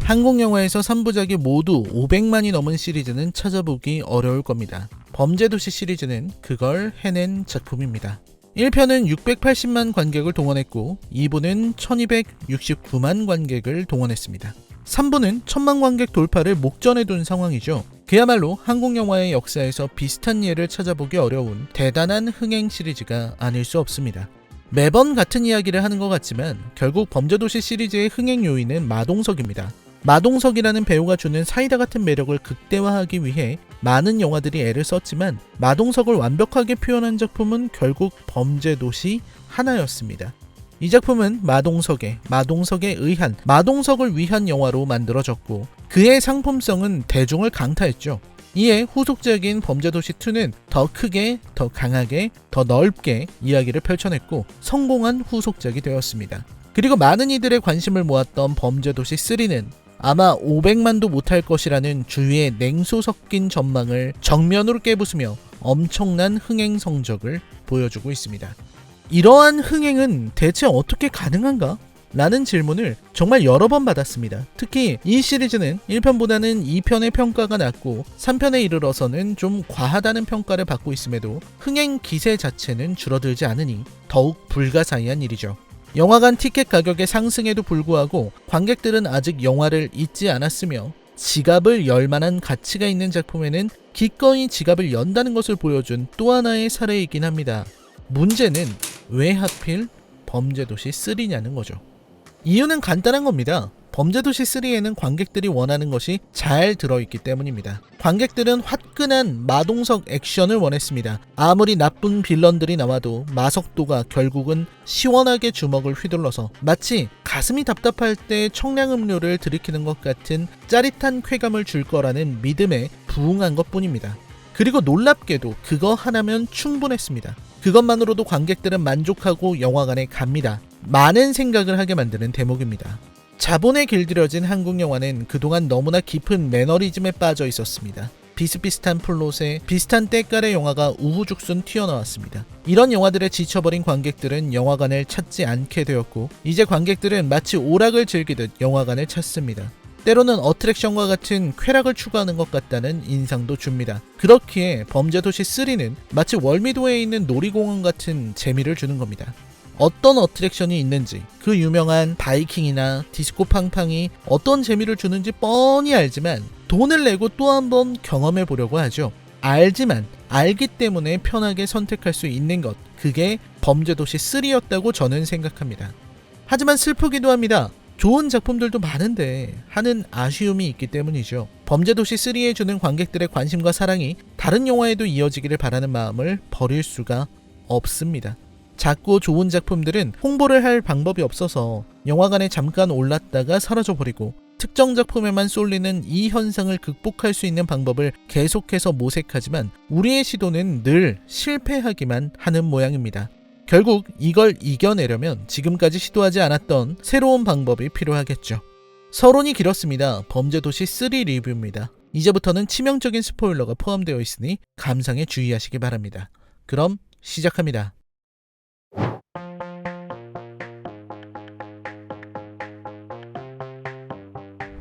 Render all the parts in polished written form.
한국 영화에서 3부작이 모두 500만이 넘은 시리즈는 찾아보기 어려울 겁니다. 범죄도시 시리즈는 그걸 해낸 작품입니다. 1편은 680만 관객을 동원했고 2부는 1269만 관객을 동원했습니다. 3부는 1000만 관객 돌파를 목전에 둔 상황이죠. 그야말로 한국 영화의 역사에서 비슷한 예를 찾아보기 어려운 대단한 흥행 시리즈가 아닐 수 없습니다. 매번 같은 이야기를 하는 것 같지만 결국 범죄도시 시리즈의 흥행 요인은 마동석입니다. 마동석이라는 배우가 주는 사이다 같은 매력을 극대화하기 위해 많은 영화들이 애를 썼지만 마동석을 완벽하게 표현한 작품은 결국 범죄도시 하나였습니다. 이 작품은 마동석에 의한, 마동석을 위한 영화로 만들어졌고 그의 상품성은 대중을 강타했죠. 이에 후속작인 범죄도시2는 더 크게, 더 강하게, 더 넓게 이야기를 펼쳐냈고 성공한 후속작이 되었습니다. 그리고 많은 이들의 관심을 모았던 범죄도시3는 아마 500만도 못할 것이라는 주위의 냉소 섞인 전망을 정면으로 깨부수며 엄청난 흥행 성적을 보여주고 있습니다. 이러한 흥행은 대체 어떻게 가능한가? 라는 질문을 정말 여러 번 받았습니다. 특히 이 시리즈는 1편보다는 2편의 평가가 낮고 3편에 이르러서는 좀 과하다는 평가를 받고 있음에도 흥행 기세 자체는 줄어들지 않으니 더욱 불가사의한 일이죠. 영화관 티켓 가격의 상승에도 불구하고 관객들은 아직 영화를 잊지 않았으며 지갑을 열 만한 가치가 있는 작품에는 기꺼이 지갑을 연다는 것을 보여준 또 하나의 사례이긴 합니다. 문제는 왜 하필 범죄도시 3냐는 거죠. 이유는 간단한 겁니다. 범죄도시 3에는 관객들이 원하는 것이 잘 들어있기 때문입니다. 관객들은 화끈한 마동석 액션을 원했습니다. 아무리 나쁜 빌런들이 나와도 마석도가 결국은 시원하게 주먹을 휘둘러서 마치 가슴이 답답할 때 청량음료를 들이키는 것 같은 짜릿한 쾌감을 줄 거라는 믿음에 부응한 것뿐입니다. 그리고 놀랍게도 그거 하나면 충분했습니다. 그것만으로도 관객들은 만족하고 영화관에 갑니다. 많은 생각을 하게 만드는 대목입니다. 자본에 길들여진 한국 영화는 그동안 너무나 깊은 매너리즘에 빠져 있었습니다. 비슷비슷한 플롯에 비슷한 때깔의 영화가 우후죽순 튀어나왔습니다. 이런 영화들에 지쳐버린 관객들은 영화관을 찾지 않게 되었고 이제 관객들은 마치 오락을 즐기듯 영화관을 찾습니다. 때로는 어트랙션과 같은 쾌락을 추구하는 것 같다는 인상도 줍니다. 그렇기에 범죄도시 3는 마치 월미도에 있는 놀이공원 같은 재미를 주는 겁니다. 어떤 어트랙션이 있는지, 그 유명한 바이킹이나 디스코 팡팡이 어떤 재미를 주는지 뻔히 알지만 돈을 내고 또 한 번 경험해 보려고 하죠. 알지만 알기 때문에 편하게 선택할 수 있는 것, 그게 범죄도시 3였다고 저는 생각합니다. 하지만 슬프기도 합니다. 좋은 작품들도 많은데 하는 아쉬움이 있기 때문이죠. 범죄도시 3에 주는 관객들의 관심과 사랑이 다른 영화에도 이어지기를 바라는 마음을 버릴 수가 없습니다. 작고 좋은 작품들은 홍보를 할 방법이 없어서 영화관에 잠깐 올랐다가 사라져버리고 특정 작품에만 쏠리는 이 현상을 극복할 수 있는 방법을 계속해서 모색하지만 우리의 시도는 늘 실패하기만 하는 모양입니다. 결국 이걸 이겨내려면 지금까지 시도하지 않았던 새로운 방법이 필요하겠죠. 서론이 길었습니다. 범죄도시 3 리뷰입니다. 이제부터는 치명적인 스포일러가 포함되어 있으니 감상에 주의하시기 바랍니다. 그럼 시작합니다.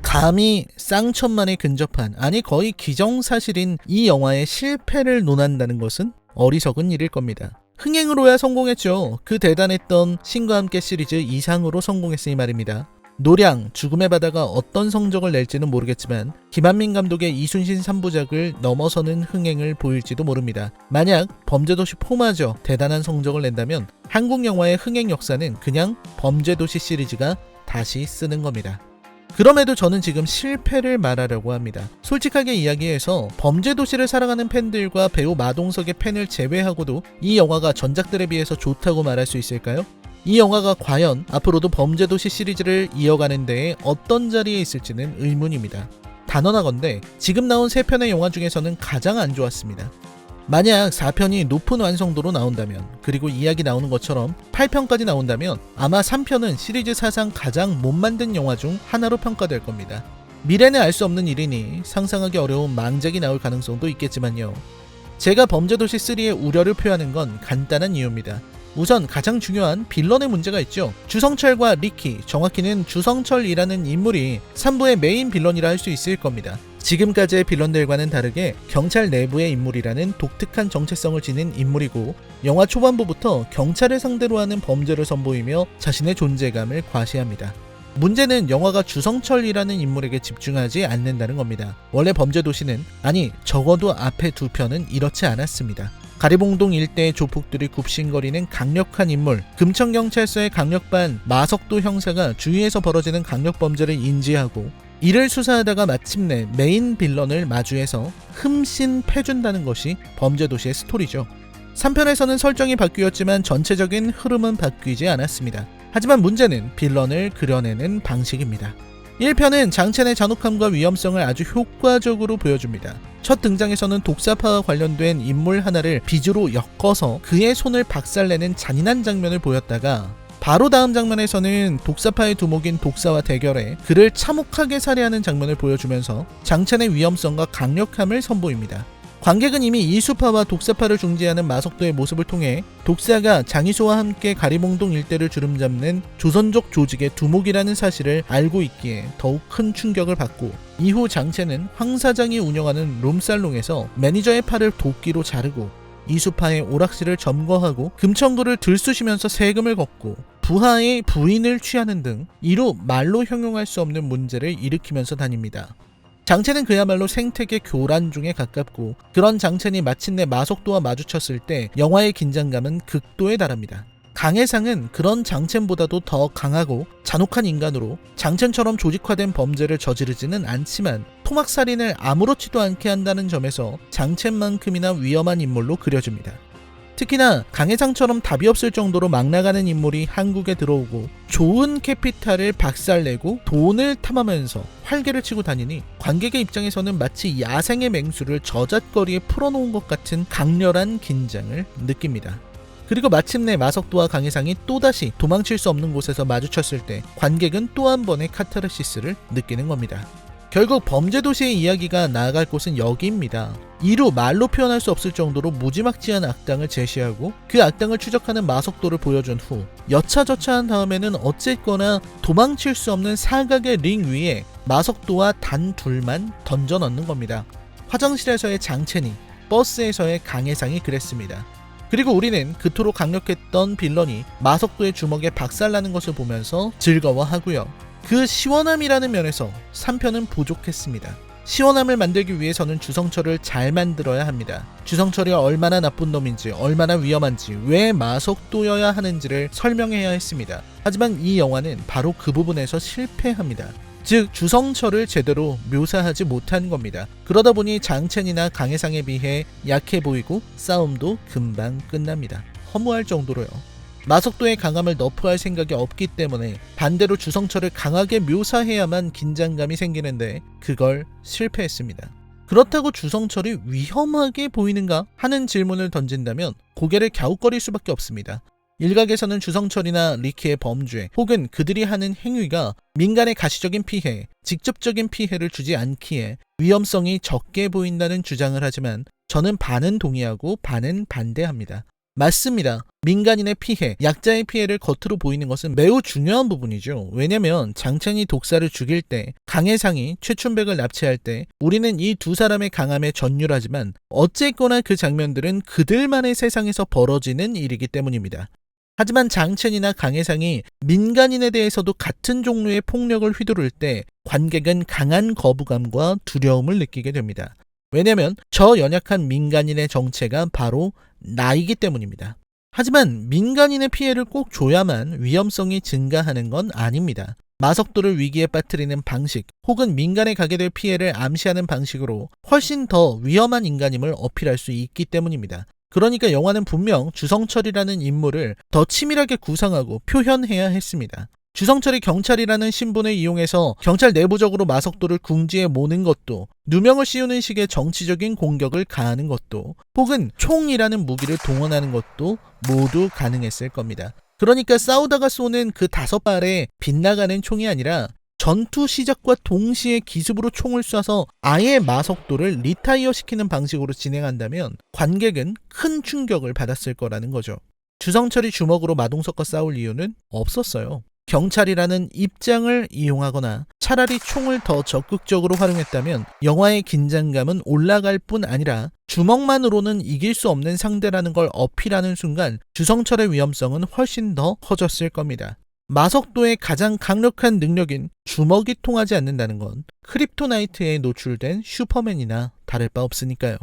감히 쌍천만에 근접한, 아니 거의 기정사실인 이 영화의 실패를 논한다는 것은 어리석은 일일 겁니다. 흥행으로야 성공했죠. 그 대단했던 신과 함께 시리즈 이상으로 성공했으니 말입니다. 노량, 죽음의 바다가 어떤 성적을 낼지는 모르겠지만 김한민 감독의 이순신 3부작을 넘어서는 흥행을 보일지도 모릅니다. 만약 범죄도시 4마저 대단한 성적을 낸다면 한국 영화의 흥행 역사는 그냥 범죄도시 시리즈가 다시 쓰는 겁니다. 그럼에도 저는 지금 실패를 말하려고 합니다. 솔직하게 이야기해서 범죄도시를 사랑하는 팬들과 배우 마동석의 팬을 제외하고도 이 영화가 전작들에 비해서 좋다고 말할 수 있을까요? 이 영화가 과연 앞으로도 범죄도시 시리즈를 이어가는 데에 어떤 자리에 있을지는 의문입니다. 단언하건대 지금 나온 3편의 영화 중에서는 가장 안 좋았습니다. 만약 4편이 높은 완성도로 나온다면, 그리고 이야기 나오는 것처럼 8편까지 나온다면 아마 3편은 시리즈 사상 가장 못 만든 영화 중 하나로 평가될 겁니다. 미래는 알 수 없는 일이니 상상하기 어려운 망작이 나올 가능성도 있겠지만요. 제가 범죄도시 3의 우려를 표하는 건 간단한 이유입니다. 우선 가장 중요한 빌런의 문제가 있죠. 주성철과 리키, 정확히는 주성철이라는 인물이 3부의 메인 빌런이라 할 수 있을 겁니다. 지금까지의 빌런들과는 다르게 경찰 내부의 인물이라는 독특한 정체성을 지닌 인물이고, 영화 초반부부터 경찰을 상대로 하는 범죄를 선보이며 자신의 존재감을 과시합니다. 문제는 영화가 주성철이라는 인물에게 집중하지 않는다는 겁니다. 원래 범죄도시는, 아니 적어도 앞에 두 편은 이렇지 않았습니다. 가리봉동 일대의 조폭들이 굽신거리는 강력한 인물, 금천경찰서의 강력반 마석도 형사가 주위에서 벌어지는 강력범죄를 인지하고 이를 수사하다가 마침내 메인 빌런을 마주해서 흠씬 패준다는 것이 범죄도시의 스토리죠. 3편에서는 설정이 바뀌었지만 전체적인 흐름은 바뀌지 않았습니다. 하지만 문제는 빌런을 그려내는 방식입니다. 1편은 장첸의 잔혹함과 위험성을 아주 효과적으로 보여줍니다. 첫 등장에서는 독사파와 관련된 인물 하나를 빗으로 엮어서 그의 손을 박살내는 잔인한 장면을 보였다가, 바로 다음 장면에서는 독사파의 두목인 독사와 대결해 그를 참혹하게 살해하는 장면을 보여주면서 장첸의 위험성과 강력함을 선보입니다. 관객은 이미 이수파와 독사파를 중재하는 마석도의 모습을 통해 독사가 장이소와 함께 가리봉동 일대를 주름잡는 조선족 조직의 두목이라는 사실을 알고 있기에 더욱 큰 충격을 받고, 이후 장첸은 황 사장이 운영하는 룸살롱에서 매니저의 팔을 도끼로 자르고 이수파의 오락실을 점거하고 금천구를 들쑤시면서 세금을 걷고 부하의 부인을 취하는 등 이루 말로 형용할 수 없는 문제를 일으키면서 다닙니다. 장첸은 그야말로 생태계 교란 중에 가깝고, 그런 장첸이 마침내 마석도와 마주쳤을 때 영화의 긴장감은 극도에 달합니다. 강해상은 그런 장첸보다도 더 강하고 잔혹한 인간으로 장첸처럼 조직화된 범죄를 저지르지는 않지만 토막살인을 아무렇지도 않게 한다는 점에서 장첸만큼이나 위험한 인물로 그려집니다. 특히나 강해상처럼 답이 없을 정도로 막 나가는 인물이 한국에 들어오고 좋은 캐피탈을 박살내고 돈을 탐하면서 활개를 치고 다니니 관객의 입장에서는 마치 야생의 맹수를 저잣거리에 풀어놓은 것 같은 강렬한 긴장을 느낍니다. 그리고 마침내 마석도와 강해상이 또다시 도망칠 수 없는 곳에서 마주쳤을 때 관객은 또 한 번의 카타르시스를 느끼는 겁니다. 결국 범죄도시의 이야기가 나아갈 곳은 여기입니다. 이루 말로 표현할 수 없을 정도로 무지막지한 악당을 제시하고 그 악당을 추적하는 마석도를 보여준 후 여차저차한 다음에는 어쨌거나 도망칠 수 없는 사각의 링 위에 마석도와 단 둘만 던져 넣는 겁니다. 화장실에서의 장첸이, 버스에서의 강해상이 그랬습니다. 그리고 우리는 그토록 강력했던 빌런이 마석도의 주먹에 박살나는 것을 보면서 즐거워하고요. 그 시원함이라는 면에서 3편은 부족했습니다. 시원함을 만들기 위해서는 주성철을 잘 만들어야 합니다. 주성철이 얼마나 나쁜 놈인지, 얼마나 위험한지, 왜 마석도여야 하는지를 설명해야 했습니다. 하지만 이 영화는 바로 그 부분에서 실패합니다. 즉 주성철을 제대로 묘사하지 못한 겁니다. 그러다 보니 장첸이나 강해상에 비해 약해 보이고 싸움도 금방 끝납니다. 허무할 정도로요. 마석도의 강함을 너프할 생각이 없기 때문에 반대로 주성철을 강하게 묘사해야만 긴장감이 생기는데 그걸 실패했습니다. 그렇다고 주성철이 위험하게 보이는가 하는 질문을 던진다면 고개를 갸웃거릴 수밖에 없습니다. 일각에서는 주성철이나 리키의 범죄 혹은 그들이 하는 행위가 민간의 가시적인 피해, 직접적인 피해를 주지 않기에 위험성이 적게 보인다는 주장을 하지만 저는 반은 동의하고 반은 반대합니다. 맞습니다. 민간인의 피해, 약자의 피해를 겉으로 보이는 것은 매우 중요한 부분이죠. 왜냐면 장첸이 독사를 죽일 때, 강해상이 최춘백을 납치할 때 우리는 이 두 사람의 강함에 전율하지만 어쨌거나 그 장면들은 그들만의 세상에서 벌어지는 일이기 때문입니다. 하지만 장첸이나 강해상이 민간인에 대해서도 같은 종류의 폭력을 휘두를 때 관객은 강한 거부감과 두려움을 느끼게 됩니다. 왜냐면 저 연약한 민간인의 정체가 바로 나이기 때문입니다. 하지만 민간인의 피해를 꼭 줘야만 위험성이 증가하는 건 아닙니다. 마석도를 위기에 빠뜨리는 방식 혹은 민간에 가게 될 피해를 암시하는 방식으로 훨씬 더 위험한 인간임을 어필할 수 있기 때문입니다. 그러니까 영화는 분명 주성철이라는 인물을 더 치밀하게 구상하고 표현해야 했습니다. 주성철이 경찰이라는 신분을 이용해서 경찰 내부적으로 마석도를 궁지에 모는 것도, 누명을 씌우는 식의 정치적인 공격을 가하는 것도, 혹은 총이라는 무기를 동원하는 것도 모두 가능했을 겁니다. 그러니까 싸우다가 쏘는 그 5발의 빗나가는 총이 아니라 전투 시작과 동시에 기습으로 총을 쏴서 아예 마석도를 리타이어 시키는 방식으로 진행한다면 관객은 큰 충격을 받았을 거라는 거죠. 주성철이 주먹으로 마동석과 싸울 이유는 없었어요. 경찰이라는 입장을 이용하거나 차라리 총을 더 적극적으로 활용했다면 영화의 긴장감은 올라갈 뿐 아니라 주먹만으로는 이길 수 없는 상대라는 걸 어필하는 순간 주성철의 위험성은 훨씬 더 커졌을 겁니다. 마석도의 가장 강력한 능력인 주먹이 통하지 않는다는 건 크립토나이트에 노출된 슈퍼맨이나 다를 바 없으니까요.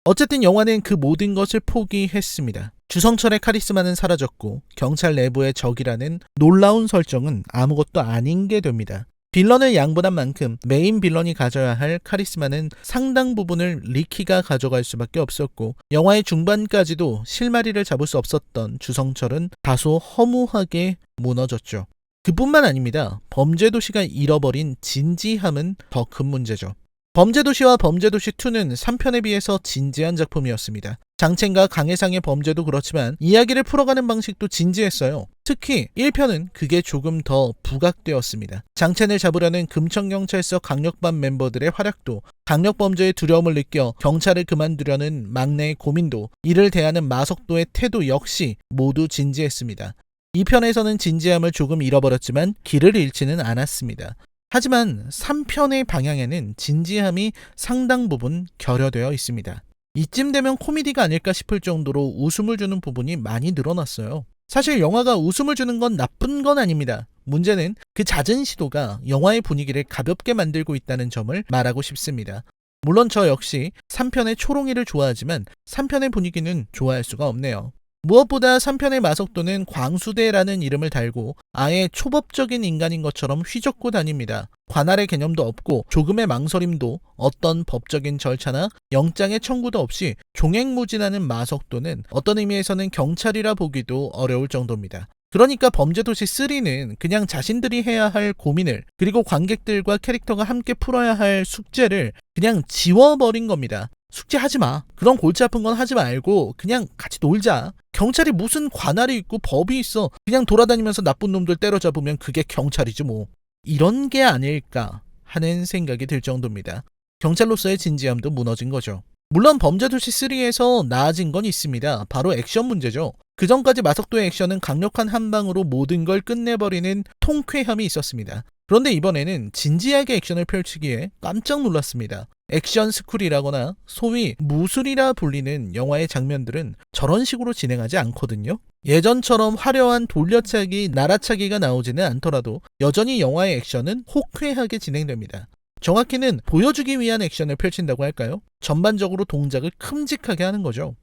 어쨌든 영화는 그 모든 것을 포기했습니다. 주성철의 카리스마는 사라졌고 경찰 내부의 적이라는 놀라운 설정은 아무것도 아닌 게 됩니다. 빌런을 양분한 만큼 메인 빌런이 가져야 할 카리스마는 상당 부분을 리키가 가져갈 수밖에 없었고 영화의 중반까지도 실마리를 잡을 수 없었던 주성철은 다소 허무하게 무너졌죠. 그뿐만 아닙니다. 범죄도시가 잃어버린 진지함은 더 큰 문제죠. 범죄도시와 범죄도시2는 3편에 비해서 진지한 작품이었습니다. 장첸과 강해상의 범죄도 그렇지만 이야기를 풀어가는 방식도 진지했어요. 특히 1편은 그게 조금 더 부각되었습니다. 장첸을 잡으려는 금천경찰서 강력반 멤버들의 활약도, 강력범죄의 두려움을 느껴 경찰을 그만두려는 막내의 고민도, 이를 대하는 마석도의 태도 역시 모두 진지했습니다. 2편에서는 진지함을 조금 잃어버렸지만 길을 잃지는 않았습니다. 하지만 3편의 방향에는 진지함이 상당 부분 결여되어 있습니다. 이쯤 되면 코미디가 아닐까 싶을 정도로 웃음을 주는 부분이 많이 늘어났어요. 사실 영화가 웃음을 주는 건 나쁜 건 아닙니다. 문제는 그 잦은 시도가 영화의 분위기를 가볍게 만들고 있다는 점을 말하고 싶습니다. 물론 저 역시 3편의 초롱이를 좋아하지만 3편의 분위기는 좋아할 수가 없네요. 무엇보다 3편의 마석도는 광수대라는 이름을 달고 아예 초법적인 인간인 것처럼 휘젓고 다닙니다. 관할의 개념도 없고 조금의 망설임도 어떤 법적인 절차나 영장의 청구도 없이 종횡무진하는 마석도는 어떤 의미에서는 경찰이라 보기도 어려울 정도입니다. 그러니까 범죄도시 3는 그냥 자신들이 해야 할 고민을, 그리고 관객들과 캐릭터가 함께 풀어야 할 숙제를 그냥 지워버린 겁니다. 숙제하지 마. 그런 골치 아픈 건 하지 말고 그냥 같이 놀자. 경찰이 무슨 관할이 있고 법이 있어. 그냥 돌아다니면서 나쁜 놈들 때려잡으면 그게 경찰이지 뭐. 이런 게 아닐까 하는 생각이 들 정도입니다. 경찰로서의 진지함도 무너진 거죠. 물론 범죄도시 3에서 나아진 건 있습니다. 바로 액션 문제죠. 그전까지 마석도의 액션은 강력한 한 방으로 모든 걸 끝내버리는 통쾌함이 있었습니다. 그런데 이번에는 진지하게 액션을 펼치기에 깜짝 놀랐습니다. 액션 스쿨이라거나 소위 무술이라 불리는 영화의 장면들은 저런 식으로 진행하지 않거든요. 예전처럼 화려한 돌려차기, 날아차기가 나오지는 않더라도 여전히 영화의 액션은 호쾌하게 진행됩니다. 정확히는 보여주기 위한 액션을 펼친다고 할까요? 전반적으로 동작을 큼직하게 하는 거죠.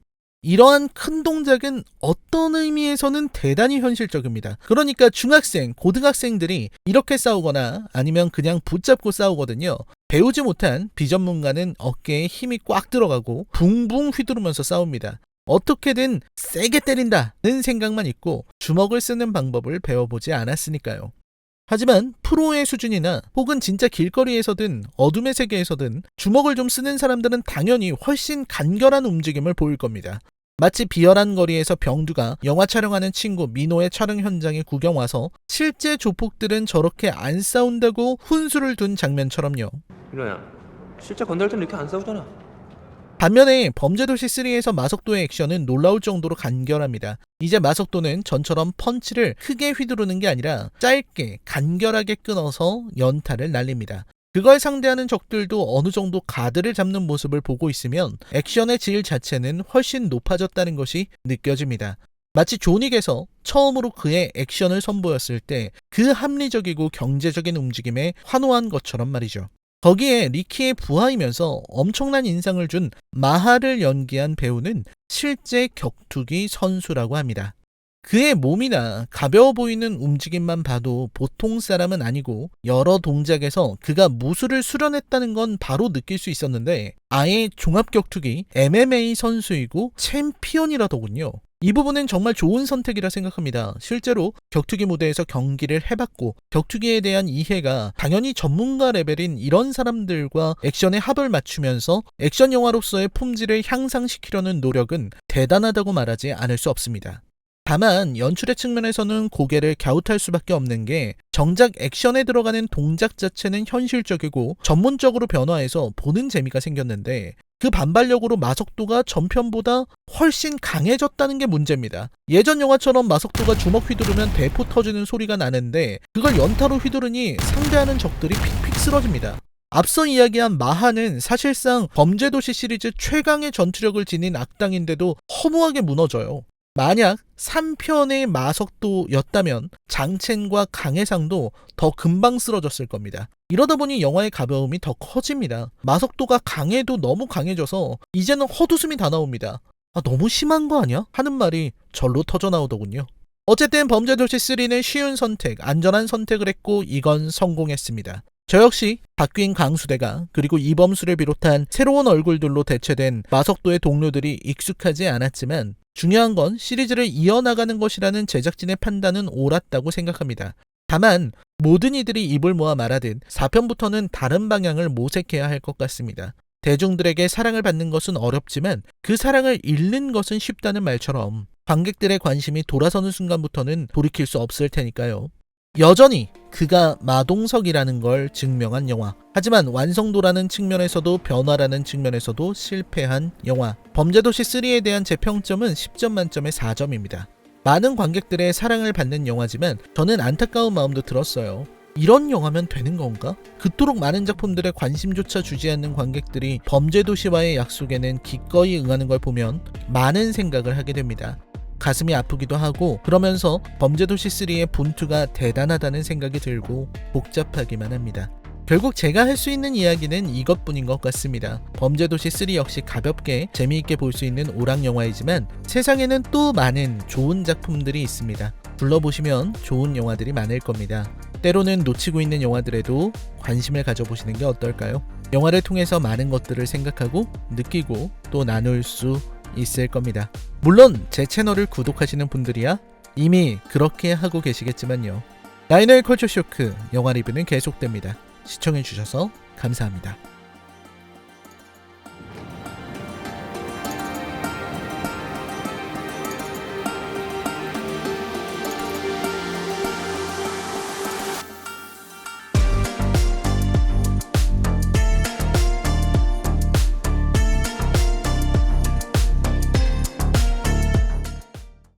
이러한 큰 동작은 어떤 의미에서는 대단히 현실적입니다. 그러니까 중학생, 고등학생들이 이렇게 싸우거나 아니면 그냥 붙잡고 싸우거든요. 배우지 못한 비전문가는 어깨에 힘이 꽉 들어가고 붕붕 휘두르면서 싸웁니다. 어떻게든 세게 때린다는 생각만 있고 주먹을 쓰는 방법을 배워보지 않았으니까요. 하지만 프로의 수준이나 혹은 진짜 길거리에서든 어둠의 세계에서든 주먹을 좀 쓰는 사람들은 당연히 훨씬 간결한 움직임을 보일 겁니다. 마치 비열한 거리에서 병두가 영화 촬영하는 친구 민호의 촬영 현장에 구경 와서 실제 조폭들은 저렇게 안 싸운다고 훈수를 둔 장면처럼요. 민호야, 실제 건달 때는 이렇게 안 싸우잖아. 반면에 범죄도시 3에서 마석도의 액션은 놀라울 정도로 간결합니다. 이제 마석도는 전처럼 펀치를 크게 휘두르는 게 아니라 짧게 간결하게 끊어서 연타를 날립니다. 그걸 상대하는 적들도 어느 정도 가드를 잡는 모습을 보고 있으면 액션의 질 자체는 훨씬 높아졌다는 것이 느껴집니다. 마치 존윅에서 처음으로 그의 액션을 선보였을 때 그 합리적이고 경제적인 움직임에 환호한 것처럼 말이죠. 거기에 리키의 부하이면서 엄청난 인상을 준 마하를 연기한 배우는 실제 격투기 선수라고 합니다. 그의 몸이나 가벼워 보이는 움직임만 봐도 보통 사람은 아니고 여러 동작에서 그가 무술을 수련했다는 건 바로 느낄 수 있었는데 아예 종합격투기 MMA 선수이고 챔피언이라더군요. 이 부분은 정말 좋은 선택이라 생각합니다. 실제로 격투기 무대에서 경기를 해봤고 격투기에 대한 이해가 당연히 전문가 레벨인 이런 사람들과 액션의 합을 맞추면서 액션 영화로서의 품질을 향상시키려는 노력은 대단하다고 말하지 않을 수 없습니다. 다만 연출의 측면에서는 고개를 갸웃할 수밖에 없는 게 정작 액션에 들어가는 동작 자체는 현실적이고 전문적으로 변화해서 보는 재미가 생겼는데 그 반발력으로 마석도가 전편보다 훨씬 강해졌다는 게 문제입니다. 예전 영화처럼 마석도가 주먹 휘두르면 대포 터지는 소리가 나는데 그걸 연타로 휘두르니 상대하는 적들이 픽픽 쓰러집니다. 앞서 이야기한 마하는 사실상 범죄도시 시리즈 최강의 전투력을 지닌 악당인데도 허무하게 무너져요. 만약 3편의 마석도였다면 장첸과 강해상도 더 금방 쓰러졌을 겁니다. 이러다 보니 영화의 가벼움이 더 커집니다. 마석도가 강해도 너무 강해져서 이제는 헛웃음이 다 나옵니다. 아, 너무 심한 거 아니야? 하는 말이 절로 터져 나오더군요. 어쨌든 범죄도시 3는 쉬운 선택, 안전한 선택을 했고 이건 성공했습니다. 저 역시 바뀐 강수대가 그리고 이범수를 비롯한 새로운 얼굴들로 대체된 마석도의 동료들이 익숙하지 않았지만 중요한 건 시리즈를 이어나가는 것이라는 제작진의 판단은 옳았다고 생각합니다. 다만 모든 이들이 입을 모아 말하듯 4편부터는 다른 방향을 모색해야 할 것 같습니다. 대중들에게 사랑을 받는 것은 어렵지만 그 사랑을 잃는 것은 쉽다는 말처럼 관객들의 관심이 돌아서는 순간부터는 돌이킬 수 없을 테니까요. 여전히 그가 마동석이라는 걸 증명한 영화. 하지만 완성도라는 측면에서도 변화라는 측면에서도 실패한 영화. 범죄도시 3에 대한 제 평점은 10점 만점에 4점입니다. 많은 관객들의 사랑을 받는 영화지만 저는 안타까운 마음도 들었어요. 이런 영화면 되는 건가? 그토록 많은 작품들의 관심조차 주지 않는 관객들이 범죄도시와의 약속에는 기꺼이 응하는 걸 보면 많은 생각을 하게 됩니다. 가슴이 아프기도 하고 그러면서 범죄도시 3의 분투가 대단하다는 생각이 들고 복잡하기만 합니다. 결국 제가 할 수 있는 이야기는 이것뿐인 것 같습니다. 범죄도시 3 역시 가볍게 재미있게 볼 수 있는 오락 영화이지만 세상에는 또 많은 좋은 작품들이 있습니다. 둘러보시면 좋은 영화들이 많을 겁니다. 때로는 놓치고 있는 영화들에도 관심을 가져보시는 게 어떨까요? 영화를 통해서 많은 것들을 생각하고 느끼고 또 나눌 수 있을 겁니다. 물론 제 채널을 구독하시는 분들이야 이미 그렇게 하고 계시겠지만요. 라이너의 컬처쇼크 영화 리뷰는 계속됩니다. 시청해주셔서 감사합니다.